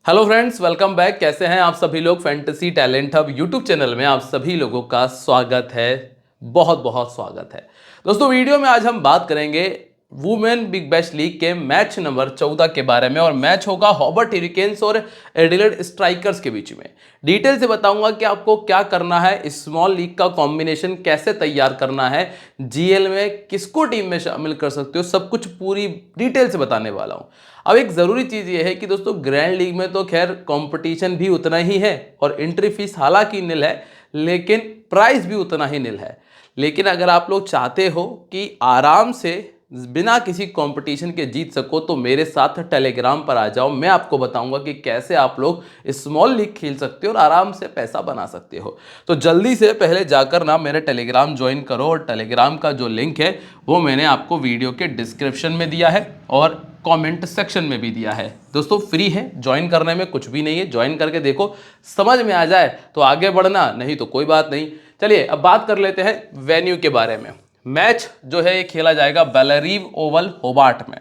Hello friends, welcome back. कैसे हैं आप सभी लोग। Fantasy talent hub YouTube channel में आप सभी लोगों का स्वागत है। बहुत बहुत स्वागत है दोस्तों। वीडियो में आज हम बात करेंगे वुमेन बिग बैश लीग के मैच नंबर 14 के बारे में। और मैच होगा हॉबर्ट हरिकेन्स और एडिलेड स्ट्राइकर्स के बीच में। डिटेल से बताऊंगा कि आपको क्या करना है, स्मॉल लीग का कॉम्बिनेशन कैसे तैयार करना है, जीएल में किसको टीम में शामिल कर सकते हो, सब कुछ पूरी डिटेल से बताने वाला हूं। अब एक ज़रूरी चीज़ ये है कि दोस्तों ग्रैंड लीग में तो खैर कंपटीशन भी उतना ही है और एंट्री फीस हालांकि निल है, लेकिन प्राइस भी उतना ही निल है। लेकिन अगर आप लोग चाहते हो कि आराम से बिना किसी कंपटीशन के जीत सको तो मेरे साथ टेलीग्राम पर आ जाओ। मैं आपको बताऊंगा कि कैसे आप लोग स्मॉल लीग खेल सकते हो और आराम से पैसा बना सकते हो। तो जल्दी से पहले जाकर ना मेरे टेलीग्राम ज्वाइन करो। और टेलीग्राम का जो लिंक है वो मैंने आपको वीडियो के डिस्क्रिप्शन में दिया है और कमेंट सेक्शन में भी दिया है। दोस्तों फ्री है, ज्वाइन करने में कुछ भी नहीं है। ज्वाइन करके देखो, समझ में आ जाए तो आगे बढ़ना, नहीं तो कोई बात नहीं। चलिए अब बात कर लेते हैं वेन्यू के बारे में। मैच जो है ये खेला जाएगा बेलारीव ओवल होबार्ट में।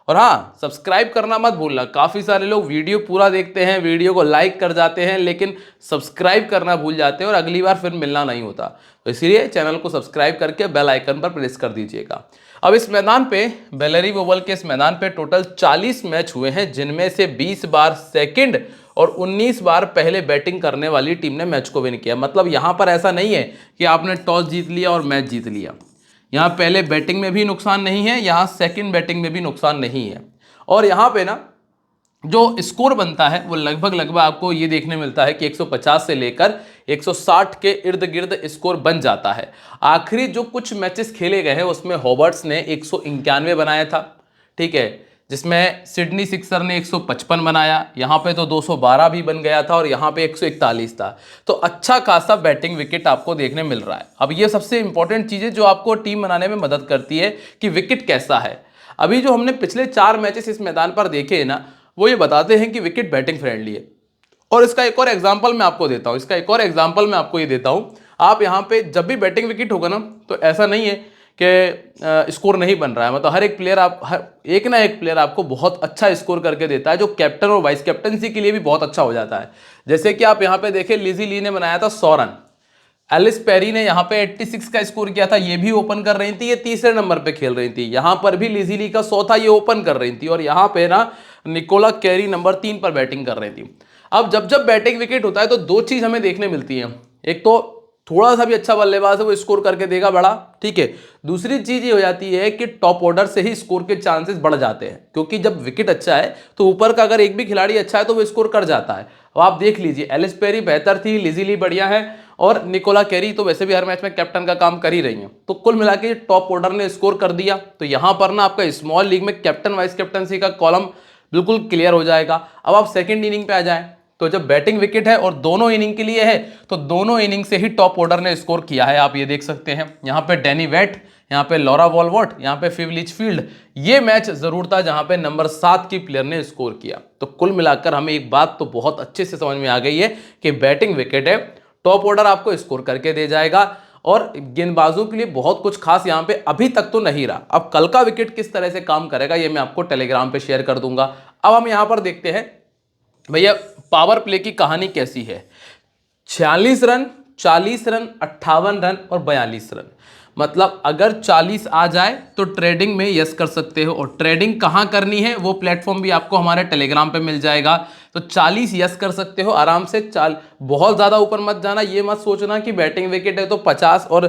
और हाँ, सब्सक्राइब करना मत भूलना। काफ़ी सारे लोग वीडियो पूरा देखते हैं, वीडियो को लाइक कर जाते हैं, लेकिन सब्सक्राइब करना भूल जाते हैं और अगली बार फिर मिलना नहीं होता। तो इसीलिए चैनल को सब्सक्राइब करके बेल आइकन पर प्रेस कर दीजिएगा। अब इस मैदान पे, बेलारीव ओवल के इस मैदान पे टोटल 40 मैच हुए हैं, जिनमें से 20 बार सेकंड और 19 बार पहले बैटिंग करने वाली टीम ने मैच को विन किया। मतलब यहाँ पर ऐसा नहीं है कि आपने टॉस जीत लिया और मैच जीत लिया। यहाँ पहले बैटिंग में भी नुकसान नहीं है, यहाँ सेकंड बैटिंग में भी नुकसान नहीं है। और यहाँ पे ना जो स्कोर बनता है वो लगभग आपको ये देखने मिलता है कि 150 से लेकर 160 के इर्द गिर्द स्कोर बन जाता है। आखिरी जो कुछ मैचेस खेले गए हैं उसमें हॉबर्ट्स ने 191 बनाया था, ठीक है, जिसमें सिडनी सिक्सर ने 155 बनाया। यहाँ पे तो 212 भी बन गया था और यहाँ पे 141 था। तो अच्छा खासा बैटिंग विकेट आपको देखने मिल रहा है। अब ये सबसे इंपॉर्टेंट चीज़ है जो आपको टीम बनाने में मदद करती है कि विकेट कैसा है। अभी जो हमने पिछले 4 मैचेस इस मैदान पर देखे हैं ना, वो ये बताते हैं कि विकेट बैटिंग फ्रेंडली है। और इसका एक और एग्जांपल मैं आपको देता हूं, ये देता हूं। आप यहां पे जब भी बैटिंग विकेट होगा ना, तो ऐसा नहीं है कि स्कोर नहीं बन रहा है। मतलब हर एक प्लेयर एक ना एक प्लेयर आपको बहुत अच्छा स्कोर करके देता है, जो कैप्टन और वाइस कैप्टनसी के लिए भी बहुत अच्छा हो जाता है। जैसे कि आप यहां पे देखें, लिजी ली ने बनाया था 100 रन, एलिस पेरी ने यहाँ पे 86 का स्कोर किया था, ये भी ओपन कर रही थी, ये तीसरे नंबर पे खेल रही थी। यहाँ पर भी लिजी ली का 100 था, ये ओपन कर रही थी। और यहाँ पे ना निकोला कैरी नंबर 3 पर बैटिंग कर रही थी। अब जब जब बैटिंग विकेट होता है तो दो चीज हमें देखने मिलती है। एक तो थोड़ा सा भी अच्छा बल्लेबाज है वो स्कोर करके देगा बड़ा, ठीक है। दूसरी चीज ये हो जाती है कि टॉप ऑर्डर से ही स्कोर के चांसेस बढ़ जाते हैं, क्योंकि जब विकेट अच्छा है तो ऊपर का अगर एक भी खिलाड़ी अच्छा है तो वो स्कोर कर जाता है। अब आप देख लीजिए, एलिस पेरी बेहतर थी, लिजी ली बढ़िया है, और निकोला कैरी तो वैसे भी हर मैच में कैप्टन का काम कर ही रही है। तो कुल मिला के टॉप ऑर्डर ने स्कोर कर दिया। तो यहां पर ना आपका स्मॉल लीग में कैप्टन वाइस कैप्टनसी का कॉलम बिल्कुल क्लियर हो जाएगा। अब आप सेकंड इनिंग पे आ जाएं, तो जब बैटिंग विकेट है और दोनों इनिंग के लिए है, तो दोनों इनिंग से ही टॉप ऑर्डर ने स्कोर किया है। आप ये देख सकते हैं, यहाँ पे डैनी वेट, यहाँ पे लॉरा वॉलवॉट, यहाँ पे फिव लिचफील्ड। ये मैच जरूर था जहां पे नंबर 7 की प्लेयर ने स्कोर किया। तो कुल मिलाकर हमें एक बात तो बहुत अच्छे से समझ में आ गई है कि बैटिंग विकेट है, टॉप ऑर्डर आपको स्कोर करके दे जाएगा। और गेंदबाजों के लिए बहुत कुछ खास यहां पे अभी तक तो नहीं रहा। अब कल का विकेट किस तरह से काम करेगा ये मैं आपको टेलीग्राम पे शेयर कर दूंगा। अब हम यहां पर देखते हैं भैया पावर प्ले की कहानी कैसी है। 46 रन, 40 रन, 58 रन और 42 रन। मतलब अगर 40 आ जाए तो ट्रेडिंग में यस कर सकते हो। और ट्रेडिंग कहाँ करनी है वो प्लेटफॉर्म भी आपको हमारे टेलीग्राम पे मिल जाएगा। तो 40 यस कर सकते हो आराम से। बहुत ज़्यादा ऊपर मत जाना, ये मत सोचना कि बैटिंग विकेट है तो 50 और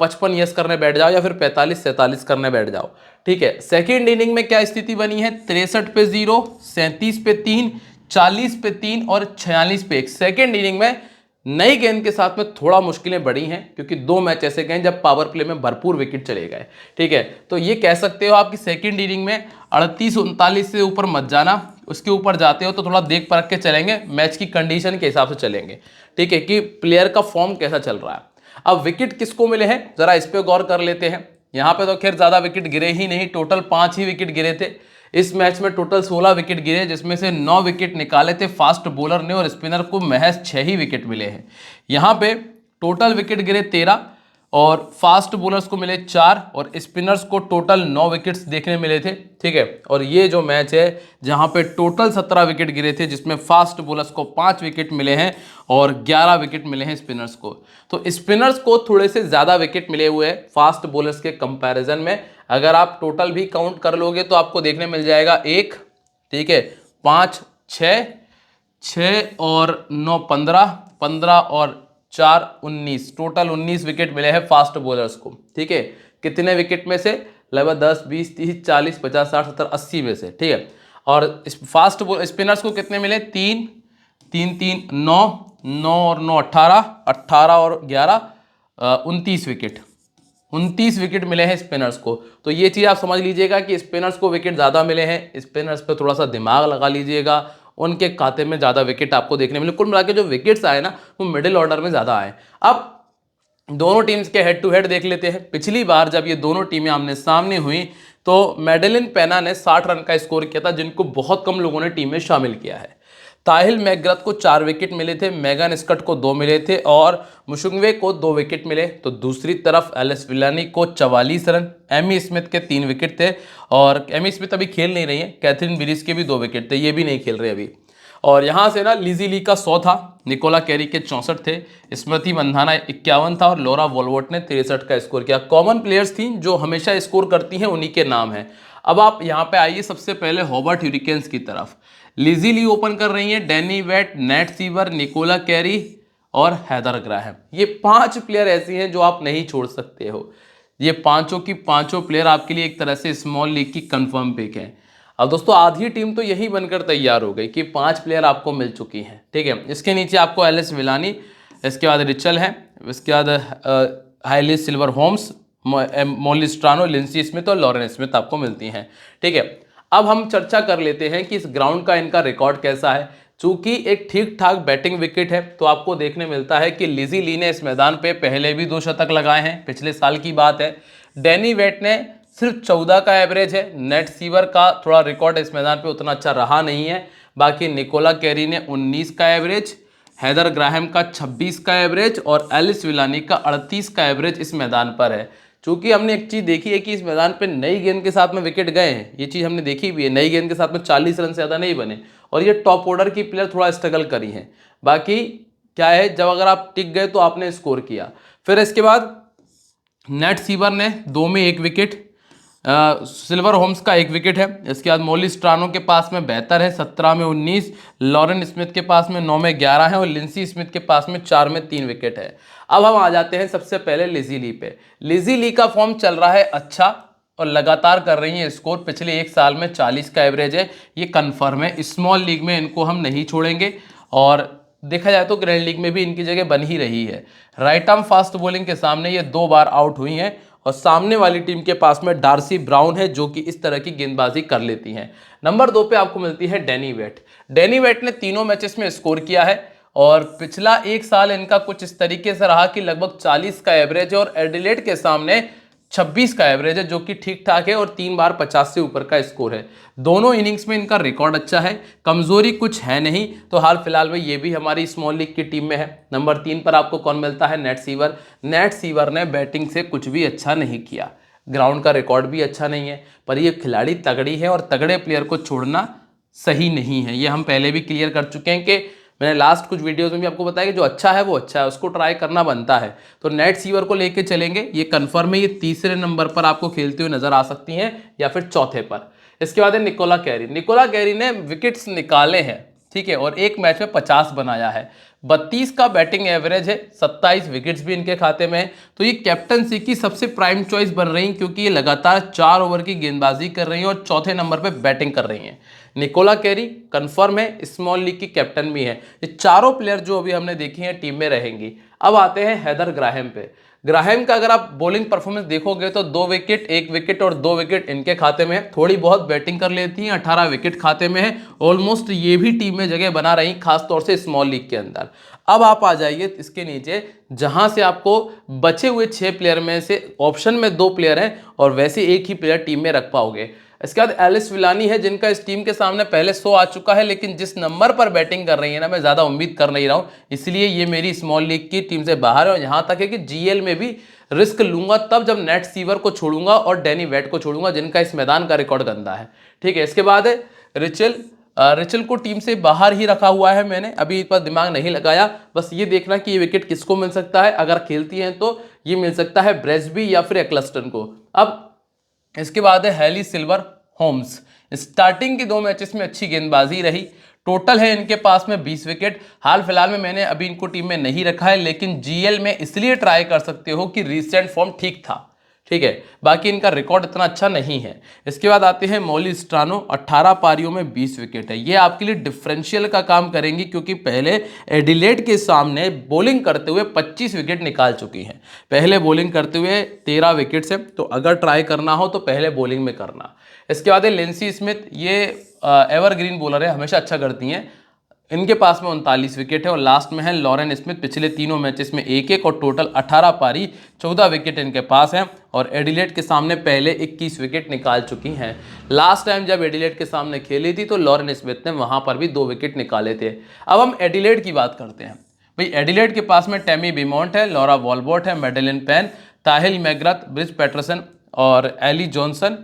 55 यस करने बैठ जाओ या फिर 45-47 करने बैठ जाओ, ठीक है। सेकेंड इनिंग में क्या स्थिति बनी है, 63 पे 0, 37 पे 3, 40 पे 3 और 46 पे 1। सेकेंड इनिंग में नई गेंद के साथ में थोड़ा मुश्किलें बढ़ी हैं, क्योंकि 2 मैच ऐसे गए जब पावर प्ले में भरपूर विकेट चले गए, ठीक है। तो ये कह सकते हो आपकी सेकंड इनिंग में 38-39 से ऊपर मत जाना। उसके ऊपर जाते हो तो थोड़ा देख परख के चलेंगे, मैच की कंडीशन के हिसाब से चलेंगे, ठीक है, कि प्लेयर का फॉर्म कैसा चल रहा है। अब विकेट किसको मिले हैं जरा इस पर गौर कर लेते हैं। यहाँ पे तो खैर ज्यादा विकेट गिरे ही नहीं, टोटल 5 ही विकेट गिरे थे। इस मैच में टोटल 16 विकेट गिरे, जिसमें से 9 विकेट निकाले थे फास्ट बॉलर ने और स्पिनर को महज 6 ही विकेट मिले हैं। यहाँ पे टोटल विकेट गिरे 13 और फास्ट बॉलर्स को मिले 4 और स्पिनर्स को टोटल 9 विकेट्स देखने मिले थे। ठीक है, और ये जो मैच है जहां पे टोटल 17 विकेट गिरे थे, जिसमें फास्ट बॉलर्स को 5 विकेट मिले हैं और 11 विकेट मिले हैं स्पिनर्स को। तो स्पिनर्स को थोड़े से ज़्यादा विकेट मिले हुए हैं फास्ट बॉलर्स के कंपैरिजन में। अगर आप टोटल भी काउंट कर लोगे तो आपको देखने मिल जाएगा 1, ठीक है, 5, 6, 6 और 9 15, 15 और 4 19, टोटल 19 विकेट मिले हैं फास्ट बॉलर्स को। ठीक है, कितने विकेट में से? लगभग 10 20 30 40 50 60 70 80 में से। ठीक है, और फास्ट स्पिनर्स को कितने मिले? 3 3 3 9, 9 और 9 18, 18 और 11 29 विकेट, 29 विकेट मिले हैं स्पिनर्स को। तो ये चीज़ आप समझ लीजिएगा कि स्पिनर्स को विकेट ज़्यादा मिले हैं। स्पिनर्स पे थोड़ा सा दिमाग लगा लीजिएगा, उनके खाते में ज़्यादा विकेट आपको देखने मिले। कुल मिला के जो विकेट्स आए ना वो मिडिल ऑर्डर में ज़्यादा आए। अब दोनों टीम्स के हेड टू हेड देख लेते हैं। पिछली बार जब ये दोनों टीमें आमने सामने हुई तो मैडेलिन पेना ने 60 रन का स्कोर किया था, जिनको बहुत कम लोगों ने टीम में शामिल किया है। ताहिल मैकग्रथ को 4 विकेट मिले थे, मेगन स्कट को 2 मिले थे और मुशुंगवे को 2 विकेट मिले। तो दूसरी तरफ एलिस विलानी को 44 रन, एमी स्मिथ के 3 विकेट थे और एमी स्मिथ अभी खेल नहीं रही है, कैथरीन विलिस के भी 2 विकेट थे, ये भी नहीं खेल रहे अभी। और यहाँ से ना लिजी ली का 100 था, निकोला कैरी के 64 थे, स्मृति मंधाना 51 था और लॉरा वॉलवर्ट ने 63 का स्कोर किया। कॉमन प्लेयर्स थी जो हमेशा स्कोर करती हैं, उन्हीं के नाम हैं। अब आप यहाँ पे आइए सबसे पहले हॉबर्ट ह्यूरिकेन्स की तरफ। लिजी ली ओपन कर रही हैं, Danni Wyatt, Nat Sciver, Nicola Carey और हैदर ग्राहम। ये 5 प्लेयर ऐसी हैं जो आप नहीं छोड़ सकते हो। ये पांचों की पांचों प्लेयर आपके लिए एक तरह से स्मॉल लीग की कंफर्म पिक है। अब दोस्तों आधी टीम तो यही बनकर तैयार हो गई कि 5 प्लेयर आपको मिल चुकी हैं। ठीक है, इसके नीचे आपको एलिस विलानी, इसके बाद रिचल है, इसके बाद हाइली सिल्वर होम्स, मोली स्ट्रानो, लिंसी स्मिथ और लॉरेन स्मिथ आपको मिलती हैं। ठीक है, अब हम चर्चा कर लेते हैं कि इस ग्राउंड का इनका रिकॉर्ड कैसा है। चूंकि एक ठीक ठाक बैटिंग विकेट है तो आपको देखने मिलता है कि लिजी ली ने इस मैदान पे पहले भी 2 शतक लगाए हैं, पिछले साल की बात है। डैनी वेट ने सिर्फ 14 का एवरेज है। नेट सीवर का थोड़ा रिकॉर्ड इस मैदान पे उतना अच्छा रहा नहीं है। बाकी निकोला कैरी ने 19 का एवरेज, हैदर ग्राहम का 26 का एवरेज और एलिस विलानी का 38 का एवरेज इस मैदान पर है। चूंकि हमने एक चीज़ देखी है कि इस मैदान पे नई गेंद के साथ में विकेट गए हैं, ये चीज़ हमने देखी भी है। नई गेंद के साथ में 40 रन से ज़्यादा नहीं बने और ये टॉप ऑर्डर की प्लेयर थोड़ा स्ट्रगल करी हैं। बाकी क्या है, जब अगर आप टिक गए तो आपने स्कोर किया। फिर इसके बाद नेट सीवर ने 2 में 1 विकेट, सिल्वर होम्स का 1 विकेट है। इसके बाद मोली स्ट्रानो के पास में 72 है, 17 में 19, लॉरेन स्मिथ के पास में 9 में 11 है और लिंसी स्मिथ के पास में 4 में 3 विकेट है। अब हम आ जाते हैं सबसे पहले लिजी ली पे। लिजी ली का फॉर्म चल रहा है अच्छा और लगातार कर रही है स्कोर। पिछले 1 साल में 40 का एवरेज है, ये कन्फर्म है। स्मॉल लीग में इनको हम नहीं छोड़ेंगे और देखा जाए तो ग्रैंड लीग में भी इनकी जगह बन ही रही है। राइट आर्म फास्ट बॉलिंग के सामने ये 2 बार आउट हुई हैं और सामने वाली टीम के पास में डार्सी ब्राउन है जो कि इस तरह की गेंदबाजी कर लेती हैं। नंबर 2 पे आपको मिलती है डैनी वेट। डैनी वेट ने तीनों मैचेस में स्कोर किया है और पिछला 1 साल इनका कुछ इस तरीके से रहा कि लगभग 40 का एवरेज है और एडिलेड के सामने 26 का एवरेज है, जो कि ठीक ठाक है और 3 बार 50 से ऊपर का स्कोर है। दोनों इनिंग्स में इनका रिकॉर्ड अच्छा है, कमजोरी कुछ है नहीं। तो हाल फिलहाल में ये भी हमारी स्मॉल लीग की टीम में है। नंबर 3 पर आपको कौन मिलता है? Net sewer. नेट सीवर ने बैटिंग से कुछ भी अच्छा नहीं किया, ग्राउंड का रिकॉर्ड भी अच्छा नहीं है, पर ये खिलाड़ी तगड़ी है और तगड़े प्लेयर को छोड़ना सही नहीं है। ये हम पहले भी क्लियर कर चुके हैं कि मैंने लास्ट कुछ वीडियोस में भी आपको बताया कि जो अच्छा है वो अच्छा है, उसको ट्राई करना बनता है। तो नेट सीवर को लेके चलेंगे, ये कंफर्म है। ये 3रे नंबर पर आपको खेलते हुए नजर आ सकती हैं या फिर 4थे पर। इसके बाद है निकोला कैरी। निकोला कैरी ने विकेट्स निकाले हैं, ठीक है, और एक मैच में 50 बनाया है। 32 का बैटिंग एवरेज है, 27 विकेट्स भी इनके खाते में है। तो ये कैप्टनसी की सबसे प्राइम चॉइस बन रही हैं क्योंकि ये लगातार 4 ओवर की गेंदबाजी कर रही हैं और 4थे नंबर पे बैटिंग कर रही हैं। निकोला कैरी कंफर्म है, स्मॉल लीग की कैप्टन भी है। ये चारों प्लेयर जो अभी हमने देखी हैं टीम में रहेंगी। अब आते हैं हैदर ग्राहम पे। ग्राहम का अगर आप बॉलिंग परफॉर्मेंस देखोगे तो 2 विकेट, 1 विकेट और 2 विकेट इनके खाते में है। थोड़ी बहुत बैटिंग कर लेती हैं, 18 विकेट खाते में है। ऑलमोस्ट ये भी टीम में जगह बना रही, खासतौर से स्मॉल लीग के अंदर। अब आप आ जाइए इसके नीचे, जहां से आपको बचे हुए 6 प्लेयर में से ऑप्शन में 2 प्लेयर हैं और वैसे एक ही प्लेयर टीम में रख पाओगे। इसके बाद एलिस विलानी है, जिनका इस टीम के सामने पहले 100 आ चुका है, लेकिन जिस नंबर पर बैटिंग कर रही है ना, मैं ज़्यादा उम्मीद कर नहीं रहा हूँ, इसलिए ये मेरी स्मॉल लीग की टीम से बाहर है। और यहाँ तक है कि जीएल में भी रिस्क लूंगा तब जब नेट सीवर को छोड़ूंगा और डैनी वेट को छोड़ूंगा, जिनका इस मैदान का रिकॉर्ड गंदा है। ठीक है, इसके बाद है रिचल को टीम से बाहर ही रखा हुआ है मैंने, अभी इस पर दिमाग नहीं लगाया। बस ये देखना कि ये विकेट किसको मिल सकता है, अगर खेलती हैं तो ये मिल सकता है ब्रेसबी या फिर एक्लस्टन को। अब इसके बाद है हैली सिल्वर होम्स। स्टार्टिंग के 2 मैचेस में अच्छी गेंदबाजी रही, टोटल है इनके पास में 20 विकेट। हाल फिलहाल में मैंने अभी इनको टीम में नहीं रखा है, लेकिन जीएल में इसलिए ट्राई कर सकते हो कि रिसेंट फॉर्म ठीक था। ठीक है, बाकी इनका रिकॉर्ड इतना अच्छा नहीं है। इसके बाद आते हैं मौली स्ट्रानो, 18 पारियों में 20 विकेट है। ये आपके लिए डिफरेंशियल का काम करेंगी, क्योंकि पहले एडिलेड के सामने बॉलिंग करते हुए 25 विकेट निकाल चुकी हैं। पहले बॉलिंग करते हुए 13 विकेट है, तो अगर ट्राई करना हो तो पहले बॉलिंग में करना। इसके बाद है लिंसी स्मिथ, ये एवरग्रीन बॉलर है, हमेशा अच्छा करती हैं। इनके पास में 39 विकेट है। और लास्ट में है लॉरेन स्मिथ, पिछले तीनों मैचेस में 1-1 और टोटल 18 पारी 14 विकेट इनके पास हैं। और एडिलेड के सामने पहले 21 विकेट निकाल चुकी हैं। लास्ट टाइम जब एडिलेड के सामने खेली थी तो लॉरेन स्मिथ ने वहां पर भी 2 विकेट निकाले थे। अब हम एडिलेड की बात करते हैं। भाई एडिलेड के पास में टेमी बिमोंट है, लॉरा वॉलबॉट है, मेडेलिन पेन, ताहिल मैग्रथ, ब्रिज पैटरसन और एली जॉनसन।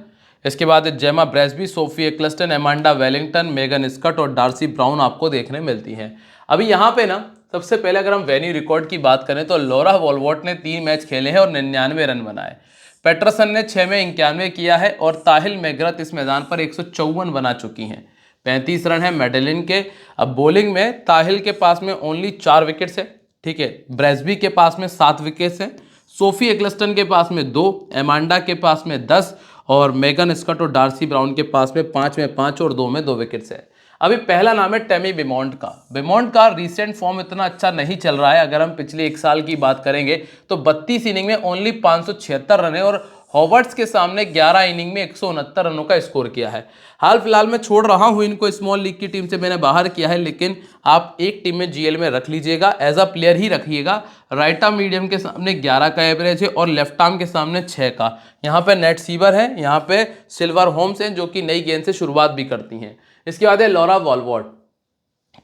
इसके बाद Jemma Barsby, Sophie Ecclestone, Amanda Wellington, Megan Schutt और डार्सी ब्राउन आपको देखने मिलती हैं। अभी यहाँ पे ना सबसे पहले अगर हम वेन्यू रिकॉर्ड की बात करें तो लॉरा वॉलबॉट ने 3 मैच खेले हैं और 99 रन बनाए। पैटरसन ने 6 में 91 किया है और ताहिल मैग्रथ इस मैदान पर 154 बना चुकी हैं। 35 रन है मेडेलिन के। अब बॉलिंग में ताहिल के पास में ओनली 4 विकेट्स है। ठीक है, ब्रेसबी के पास में 7 विकेट्स हैं, सोफी एक्लस्टन के पास में 2, एमांडा के पास में 10 और मेगन स्कट और डार्सी ब्राउन के पास में 5 में 5 और 2 में 2 विकेट्स है। अभी पहला नाम है टेमी बिमोंट का। बिमोंट का रीसेंट फॉर्म इतना अच्छा नहीं चल रहा है। अगर हम पिछले 1 साल की बात करेंगे तो 32 इनिंग में ओनली 576 रन है और हॉवर्ट्स के सामने 11 इनिंग में 169 रनों का स्कोर किया है। हाल फिलहाल मैं छोड़ रहा हूं इनको, स्मॉल लीग की टीम से मैंने बाहर किया है, लेकिन आप एक टीम में जीएल में रख लीजिएगा, एज अ प्लेयर ही रखिएगा। राइट आर्म मीडियम के सामने 11 का एवरेज है और लेफ्ट आर्म के सामने 6 का। यहाँ पे नेट सीवर है, यहाँ पे सिल्वर होम्स हैं जो कि नई गेंद से शुरुआत भी करती हैं। इसके बाद है लॉरा वॉलबॉट,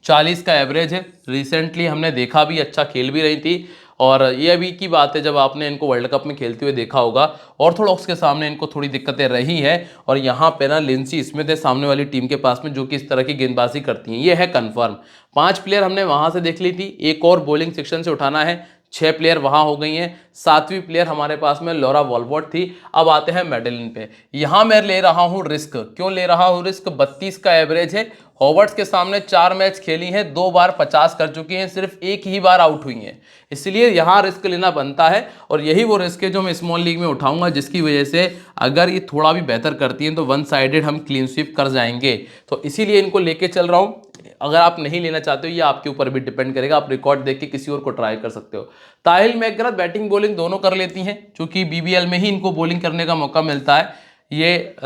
40 का एवरेज है। रिसेंटली हमने देखा भी, अच्छा खेल भी रही थी। और ये अभी की बात है जब आपने इनको वर्ल्ड कप में खेलते हुए देखा होगा। ऑर्थोडॉक्स के सामने इनको थोड़ी दिक्कतें रही हैं और यहाँ पे ना लिंसी स्मिथ है सामने वाली टीम के पास में, जो कि इस तरह की गेंदबाजी करती हैं। ये है कंफर्म। 5 प्लेयर हमने वहाँ से देख ली थी, एक और बॉलिंग सेक्शन से उठाना है, 6 प्लेयर वहाँ हो गई हैं। 7वीं प्लेयर हमारे पास में लॉरा वॉलबॉट थी। अब आते हैं मेडेलिन पे। यहाँ मैं ले रहा हूँ रिस्क। क्यों ले रहा हूँ रिस्क? 32 का एवरेज है। हॉवर्ट्स के सामने 4 मैच खेली हैं, 2 बार 50 कर चुकी हैं, सिर्फ एक ही बार आउट हुई हैं, इसलिए यहाँ रिस्क लेना बनता है। और यही वो रिस्क है जो मैं स्मॉल लीग में उठाऊंगा, जिसकी वजह से अगर ये थोड़ा भी बेहतर करती हैं तो 1 साइडेड हम क्लीन स्वीप कर जाएंगे। तो इसीलिए इनको लेके चल रहा हूँ। अगर आप नहीं लेना चाहते हो, ये आपके ऊपर भी डिपेंड करेगा, आप रिकॉर्ड देख के किसी और को ट्राई कर सकते हो। ताहिल मैग्रथ बैटिंग बॉलिंग दोनों कर लेती हैं, क्योंकि बीबीएल में ही इनको बॉलिंग करने का मौका मिलता है। ये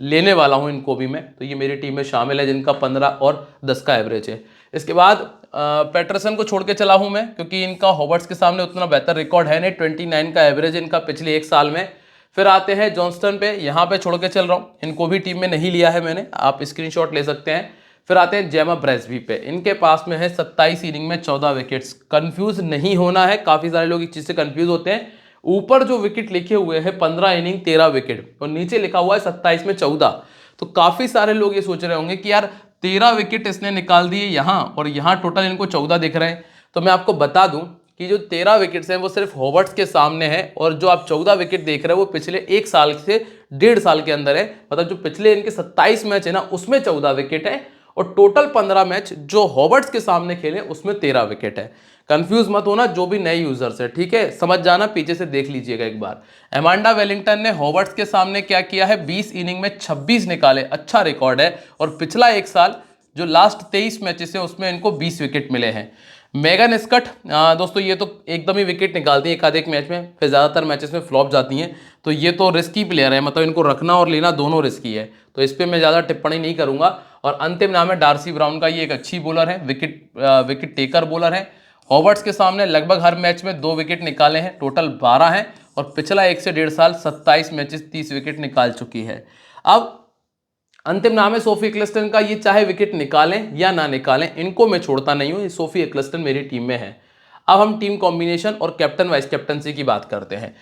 लेने वाला हूं इनको भी मैं, तो ये मेरी टीम में शामिल है, जिनका 15 और 10 का एवरेज है। इसके बाद पैटरसन को छोड़ के चला हूं मैं, क्योंकि इनका हॉवर्ट्स के सामने उतना बेहतर रिकॉर्ड है नहीं। 29 का एवरेज इनका पिछले 1 साल में। फिर आते हैं जॉनस्टन पे, यहाँ पे छोड़ के चल रहा हूँ, इनको भी टीम में नहीं लिया है मैंने, आप स्क्रीनशॉट ले सकते हैं। फिर आते हैं जेमा ब्रेसबी पे, इनके पास में है 27 इनिंग में 14 विकेट्स। कंफ्यूज नहीं होना है, काफी सारे लोग इस चीज से कंफ्यूज होते हैं। ऊपर जो विकेट लिखे हुए हैं 15 इनिंग 13 विकेट, और नीचे लिखा हुआ है 27 में 14। तो काफी सारे लोग ये सोच रहे होंगे कि यार 13 विकेट इसने निकाल दिए यहाँ, और यहाँ टोटल इनको 14 दिख रहे हैं। तो मैं आपको बता दूं कि जो 13 विकेट्स हैं वो सिर्फ हॉवर्ट्स के सामने है, और जो आप 14 विकेट देख रहे हैं वो पिछले 1 साल से 1.5 साल के अंदर है। मतलब जो पिछले इनके 27 मैच है ना, उसमें 14 विकेट है, और टोटल 15 मैच जो हॉवर्ट्स के सामने खेले उसमें 13 विकेट है। कंफ्यूज मत होना जो भी नए यूजर्स है, ठीक है, समझ जाना, पीछे से देख लीजिएगा एक बार। एमांडा वेलिंगटन ने हॉवर्ट्स के सामने क्या किया है, 20 इनिंग में 26 निकाले, अच्छा रिकॉर्ड है। और पिछला 1 साल जो लास्ट 23 मैचेस है उसमें इनको 20 विकेट मिले हैं। मेगन स्कट दोस्तों ये तो एकदम ही विकेट निकालती है एक आधे मैच में, फिर ज़्यादातर मैचेस में फ्लॉप जाती हैं। तो ये तो रिस्की प्लेयर है, मतलब इनको रखना और लेना दोनों रिस्की है, तो इस पर मैं ज़्यादा टिप्पणी नहीं करूंगा। और अंतिम नाम है डार्सी ब्राउन का, ये एक अच्छी बॉलर है, विकेट टेकर बॉलर है। हॉवर्ट्स के सामने लगभग हर मैच में 2 विकेट निकाले हैं, टोटल 12 हैं, और पिछला 1 से 1.5 साल 27 मैचेस 30 विकेट निकाल चुकी है। अब अंतिम नाम है सोफी एक्लेस्टन का। ये चाहे विकेट निकालें या ना निकालें, इनको मैं छोड़ता नहीं हूं। ये सोफी एक्लेस्टन मेरी टीम में है। अब हम टीम कॉम्बिनेशन और कैप्टन वाइस कैप्टनसी की बात करते हैं।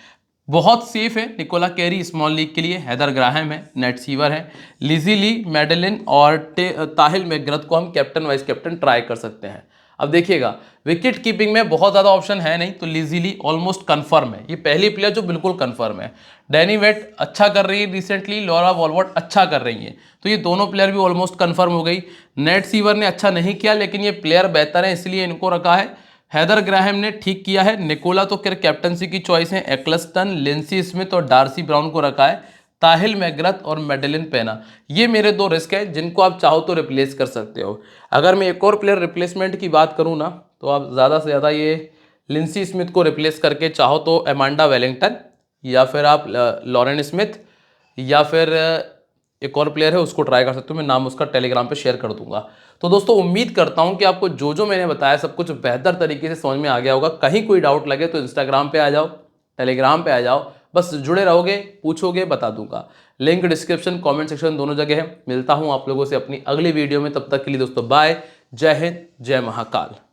बहुत सेफ है निकोला कैरी स्मॉल लीग के लिए, हैदर ग्राहम है, नेट सीवर है, लिजी ली, मेडेलिन और ताहिल मैकग्रथ को हम कैप्टन वाइस कैप्टन ट्राई कर सकते हैं। अब देखिएगा, विकेट कीपिंग में बहुत ज़्यादा ऑप्शन है नहीं, तो लिजी ली ऑलमोस्ट कंफर्म है, ये पहली प्लेयर जो बिल्कुल कंफर्म है। डैनी वेट अच्छा कर रही है रिसेंटली, लॉरा वॉलवर्ट अच्छा कर रही है, तो ये दोनों प्लेयर भी ऑलमोस्ट कंफर्म हो गई। नेट सीवर ने अच्छा नहीं किया, लेकिन ये प्लेयर बेहतर है इसलिए इनको रखा है। हैदर ग्राहम ने ठीक किया है। निकोला तो खैर कैप्टनसी की चॉइस है। एक्लेस्टन, लिंसी स्मिथ और डार्सी ब्राउन को रखा है। ताहिल मैकग्रथ और मेडेलिन पेना, ये मेरे दो रिस्क हैं जिनको आप चाहो तो रिप्लेस कर सकते हो। अगर मैं एक और प्लेयर रिप्लेसमेंट की बात करूँ ना, तो आप ज़्यादा से ज़्यादा ये लिंसी स्मिथ को रिप्लेस करके चाहो तो एमांडा वेलिंगटन, या फिर आप लॉरेन स्मिथ, या फिर एक और प्लेयर है उसको ट्राई कर सकते हो। मैं नाम उसका टेलीग्राम पे शेयर कर दूंगा। तो दोस्तों उम्मीद करता हूं कि आपको जो जो मैंने बताया सब कुछ बेहतर तरीके से समझ में आ गया होगा। कहीं कोई डाउट लगे तो इंस्टाग्राम पे आ जाओ, टेलीग्राम पे आ जाओ, बस जुड़े रहोगे, पूछोगे, बता दूंगा। लिंक डिस्क्रिप्शन, कमेंट सेक्शन दोनों जगह है। मिलता हूं आप लोगों से अपनी अगली वीडियो में, तब तक के लिए दोस्तों बाय, जय हिंद, जय महाकाल।